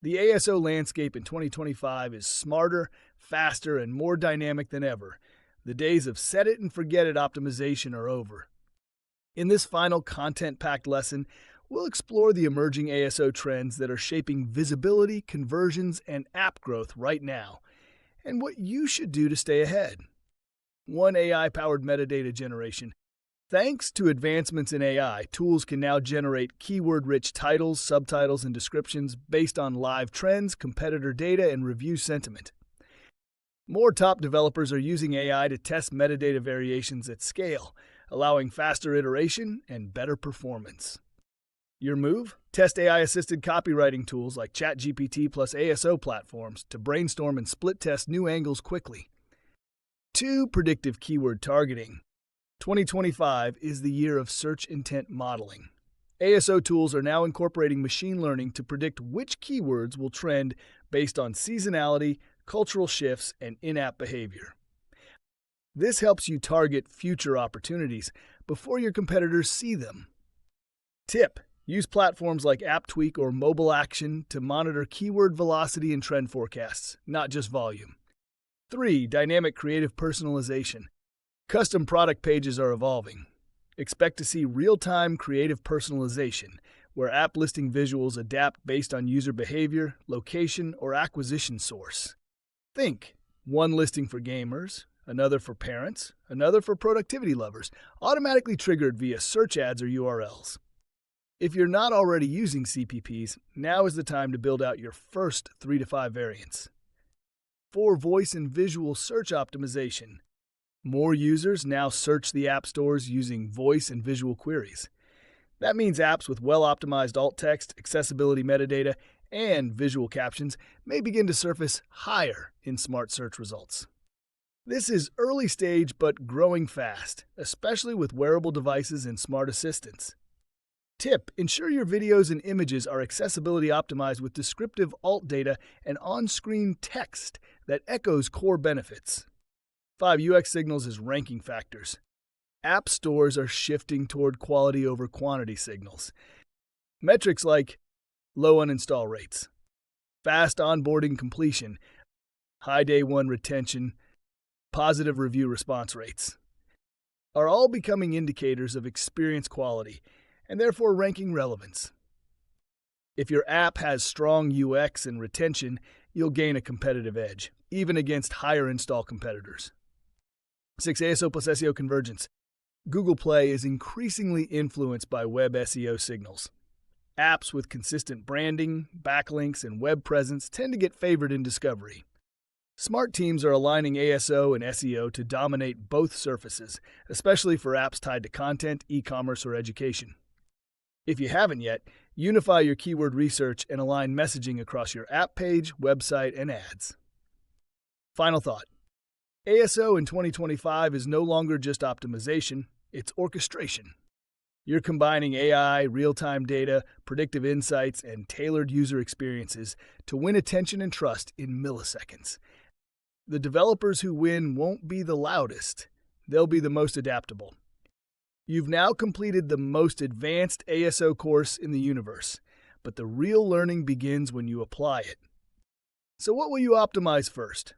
The ASO landscape in 2025 is smarter, faster, and more dynamic than ever. The days of set it and forget it optimization are over. In this final content packed lesson, we'll explore the emerging ASO trends that are shaping visibility, conversions, and app growth right now, and what you should do to stay ahead. 1. AI powered metadata generation. Thanks to advancements in AI, tools can now generate keyword-rich titles, subtitles, and descriptions based on live trends, competitor data, and review sentiment. More top developers are using AI to test metadata variations at scale, allowing faster iteration and better performance. Your move? Test AI-assisted copywriting tools like ChatGPT plus ASO platforms to brainstorm and split-test new angles quickly. 2. Predictive keyword targeting. 2025 is the year of search intent modeling. ASO tools are now incorporating machine learning to predict which keywords will trend based on seasonality, cultural shifts, and in-app behavior. This helps you target future opportunities before your competitors see them. Tip: use platforms like AppTweak or Mobile Action to monitor keyword velocity and trend forecasts, not just volume. 3. Dynamic creative personalization. Custom product pages are evolving. Expect to see real-time creative personalization, where app listing visuals adapt based on user behavior, location, or acquisition source. Think: one listing for gamers, another for parents, another for productivity lovers, automatically triggered via search ads or URLs. If you're not already using CPPs, now is the time to build out your first 3 to 5 variants. 4. Voice and visual search optimization. More users now search the app stores using voice and visual queries. That means apps with well-optimized alt text, accessibility metadata, and visual captions may begin to surface higher in smart search results. This is early stage but growing fast, especially with wearable devices and smart assistants. Tip: ensure your videos and images are accessibility optimized with descriptive alt data and on-screen text that echoes core benefits. 5. UX signals as ranking factors. App stores are shifting toward quality over quantity signals. Metrics like low uninstall rates, fast onboarding completion, high day one retention, positive review response rates are all becoming indicators of experience quality and therefore ranking relevance. If your app has strong UX and retention, you'll gain a competitive edge, even against higher install competitors. 6. ASO plus SEO convergence. Google Play is increasingly influenced by web SEO signals. Apps with consistent branding, backlinks, and web presence tend to get favored in discovery. Smart teams are aligning ASO and SEO to dominate both surfaces, especially for apps tied to content, e-commerce, or education. If you haven't yet, unify your keyword research and align messaging across your app page, website, and ads. Final thought: ASO in 2025 is no longer just optimization, it's orchestration. You're combining AI, real-time data, predictive insights, and tailored user experiences to win attention and trust in milliseconds. The developers who win won't be the loudest, they'll be the most adaptable. You've now completed the most advanced ASO course in the universe, but the real learning begins when you apply it. So what will you optimize first?